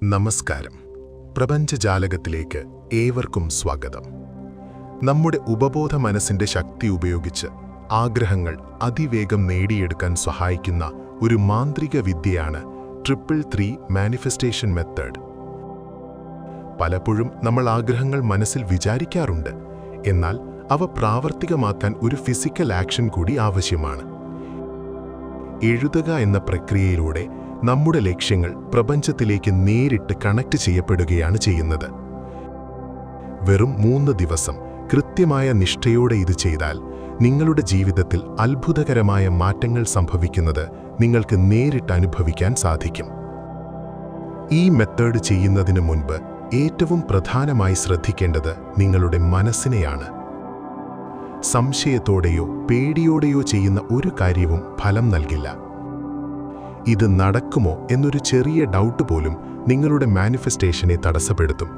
നമസ്കാരം. പ്രപഞ്ചജാലകത്തിലേക്ക് ഏവർക്കും സ്വാഗതം. നമ്മുടെ ഉപബോധ മനസ്സിന്റെ ശക്തി ഉപയോഗിച്ച് ആഗ്രഹങ്ങൾ അതിവേഗം നേടിയെടുക്കാൻ സഹായിക്കുന്ന ഒരു മാന്ത്രിക വിദ്യയാണ് 333 മാനിഫെസ്റ്റേഷൻ മെത്തേഡ്. പലപ്പോഴും നമ്മൾ ആഗ്രഹങ്ങൾ മനസ്സിൽ വിചാരിക്കാറുണ്ട്, എന്നാൽ അവ പ്രാവർത്തികമാക്കാൻ ഒരു ഫിസിക്കൽ ആക്ഷൻ കൂടി ആവശ്യമാണ്. എഴുതുക എന്ന പ്രക്രിയയിലൂടെ നമ്മുടെ ലക്ഷ്യങ്ങൾ പ്രപഞ്ചത്തിലേക്ക് നേരിട്ട് കണക്ട് ചെയ്യപ്പെടുകയാണ് ചെയ്യുന്നത്. വെറും 3 ദിവസം കൃത്യമായ നിഷ്ഠയോടെ ഇത് ചെയ്താൽ നിങ്ങളുടെ ജീവിതത്തിൽ അത്ഭുതകരമായ മാറ്റങ്ങൾ സംഭവിക്കുന്നത് നിങ്ങൾക്ക് നേരിട്ട് അനുഭവിക്കാൻ സാധിക്കും. ഈ മെത്തേഡ് ചെയ്യുന്നതിന് മുൻപ് ഏറ്റവും പ്രധാനമായി ശ്രദ്ധിക്കേണ്ടത് നിങ്ങളുടെ മനസ്സിനെയാണ്. സംശയത്തോടെയോ പേടിയോടെയോ ചെയ്യുന്ന ഒരു കാര്യവും ഫലം നൽകില്ല. ഇത് നടക്കുമോ എന്നൊരു ചെറിയ ഡൗട്ട് പോലും നിങ്ങളുടെ മാനിഫെസ്റ്റേഷനെ തടസ്സപ്പെടുത്തും.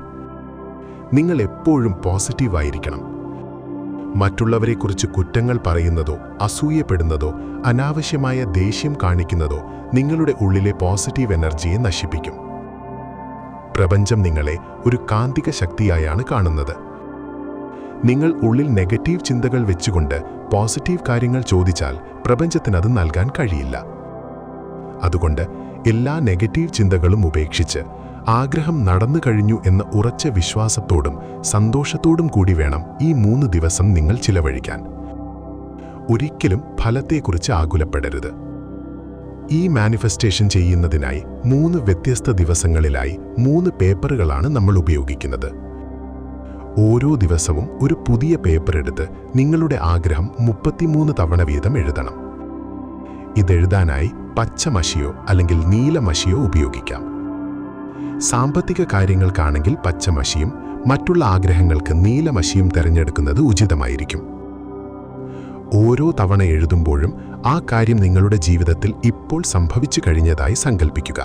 നിങ്ങൾ എപ്പോഴും പോസിറ്റീവായിരിക്കണം. മറ്റുള്ളവരെക്കുറിച്ച് കുറ്റങ്ങൾ പറയുന്നതോ അസൂയപ്പെടുന്നതോ അനാവശ്യമായ ദേഷ്യം കാണിക്കുന്നതോ നിങ്ങളുടെ ഉള്ളിലെ പോസിറ്റീവ് എനർജിയെ നശിപ്പിക്കും. പ്രപഞ്ചം നിങ്ങളെ ഒരു കാന്തിക ശക്തിയായാണ് കാണുന്നത്. നിങ്ങൾ ഉള്ളിൽ നെഗറ്റീവ് ചിന്തകൾ വെച്ചുകൊണ്ട് പോസിറ്റീവ് കാര്യങ്ങൾ ചോദിച്ചാൽ പ്രപഞ്ചത്തിനത് നൽകാൻ കഴിയില്ല. അതുകൊണ്ട് എല്ലാ നെഗറ്റീവ് ചിന്തകളും ഉപേക്ഷിച്ച് ആഗ്രഹം നടന്നു കഴിഞ്ഞു എന്ന ഉറച്ച വിശ്വാസത്തോടും സന്തോഷത്തോടും കൂടി വേണം ഈ 3 ദിവസം നിങ്ങൾ ചിലവഴിക്കാൻ. ഒരിക്കലും ഫലത്തെക്കുറിച്ച് ആകുലപ്പെടരുത്. ഈ മാനിഫെസ്റ്റേഷൻ ചെയ്യുന്നതിനായി 3 വ്യത്യസ്ത ദിവസങ്ങളിലായി 3 പേപ്പറുകളാണ് നമ്മൾ ഉപയോഗിക്കുന്നത്. ഓരോ ദിവസവും ഒരു പുതിയ പേപ്പർ എടുത്ത് നിങ്ങളുടെ ആഗ്രഹം 33 തവണ വീതം എഴുതണം. ഇതെഴുതാനായി പച്ച മഷിയോ അല്ലെങ്കിൽ നീല മഷിയോ ഉപയോഗിക്കാം. സാമ്പത്തിക കാര്യങ്ങൾക്കാണെങ്കിൽ പച്ച മഷിയും മറ്റുള്ള ആഗ്രഹങ്ങൾക്ക് നീല മഷിയും തിരഞ്ഞെടുക്കുന്നത് ഉചിതമായിരിക്കും. ഓരോ തവണ എഴുതുമ്പോഴും ആ കാര്യം നിങ്ങളുടെ ജീവിതത്തിൽ ഇപ്പോൾ സംഭവിച്ചു കഴിഞ്ഞതായി സങ്കല്പിക്കുക.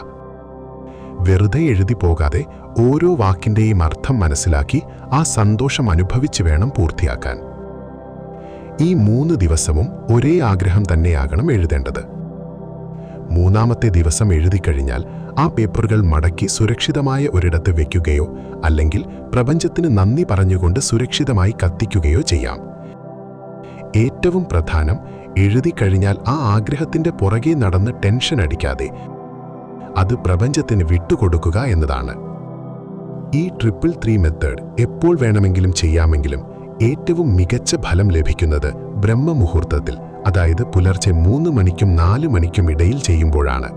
വെറുതെ എഴുതി പോകാതെ ഓരോ വാക്കിൻ്റെയും അർത്ഥം മനസ്സിലാക്കി ആ സന്തോഷം അനുഭവിച്ച് വേണം പൂർത്തിയാക്കാൻ. ഈ 3 ദിവസവും ഒരേ ആഗ്രഹം തന്നെയാകണം എഴുതേണ്ടത്. 3-ാമത്തെ ദിവസം എഴുതിക്കഴിഞ്ഞാൽ ആ പേപ്പറുകൾ മടക്കി സുരക്ഷിതമായ ഒരിടത്ത് വയ്ക്കുകയോ അല്ലെങ്കിൽ പ്രപഞ്ചത്തിന് നന്ദി പറഞ്ഞുകൊണ്ട് സുരക്ഷിതമായി കത്തിക്കുകയോ ചെയ്യാം. ഏറ്റവും പ്രധാനം, എഴുതിക്കഴിഞ്ഞാൽ ആ ആഗ്രഹത്തിൻ്റെ പുറകെ നടന്ന് ടെൻഷൻ അടിക്കാതെ അത് പ്രപഞ്ചത്തിന് വിട്ടുകൊടുക്കുക എന്നതാണ്. ഈ 333 മെത്തേഡ് എപ്പോൾ വേണമെങ്കിലും ചെയ്യാമെങ്കിലും ഏറ്റവും മികച്ച ഫലം ലഭിക്കുന്നത് ബ്രഹ്മമുഹൂർത്തത്തിൽ, അതായത് പുലർച്ചെ 3 മണിക്കും 4 മണിക്കും ഇടയിൽ ചെയ്യുമ്പോഴാണ്.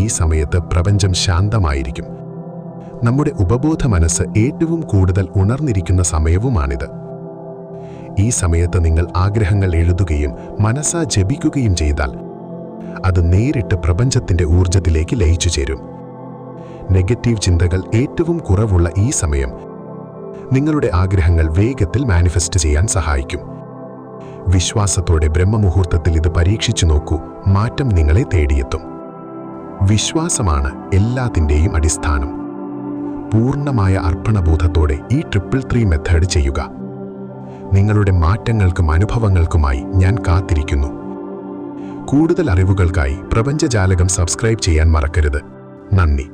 ഈ സമയത്ത് പ്രപഞ്ചം ശാന്തമായിരിക്കും. നമ്മുടെ ഉപബോധ മനസ്സ് ഏറ്റവും കൂടുതൽ ഉണർന്നിരിക്കുന്ന സമയവുമാണിത്. ഈ സമയത്ത് നിങ്ങൾ ആഗ്രഹങ്ങൾ എഴുതുകയും മനസ്സാ ജപിക്കുകയും ചെയ്താൽ അത് നേരിട്ട് പ്രപഞ്ചത്തിന്റെ ഊർജത്തിലേക്ക് ലയിച്ചു ചേരും. നെഗറ്റീവ് ചിന്തകൾ ഏറ്റവും കുറവുള്ള ഈ സമയം നിങ്ങളുടെ ആഗ്രഹങ്ങൾ വേഗത്തിൽ മാനിഫെസ്റ്റ് ചെയ്യാൻ സഹായിക്കും. വിശ്വാസത്തോടെ ബ്രഹ്മമുഹൂർത്തത്തിൽ ഇത് പരീക്ഷിച്ചു നോക്കൂ. മാറ്റം നിങ്ങളെ തേടിയെത്തും. വിശ്വാസമാണ് എല്ലാത്തിൻ്റെയും അടിസ്ഥാനം. പൂർണ്ണമായ അർപ്പണബോധത്തോടെ ഈ 333 മെത്തേഡ് ചെയ്യുക. നിങ്ങളുടെ മാറ്റങ്ങൾക്കും അനുഭവങ്ങൾക്കുമായി ഞാൻ കാത്തിരിക്കുന്നു. കൂടുതൽ അറിവുകൾക്കായി പ്രപഞ്ചജാലകം സബ്സ്ക്രൈബ് ചെയ്യാൻ മറക്കരുത്. നന്ദി.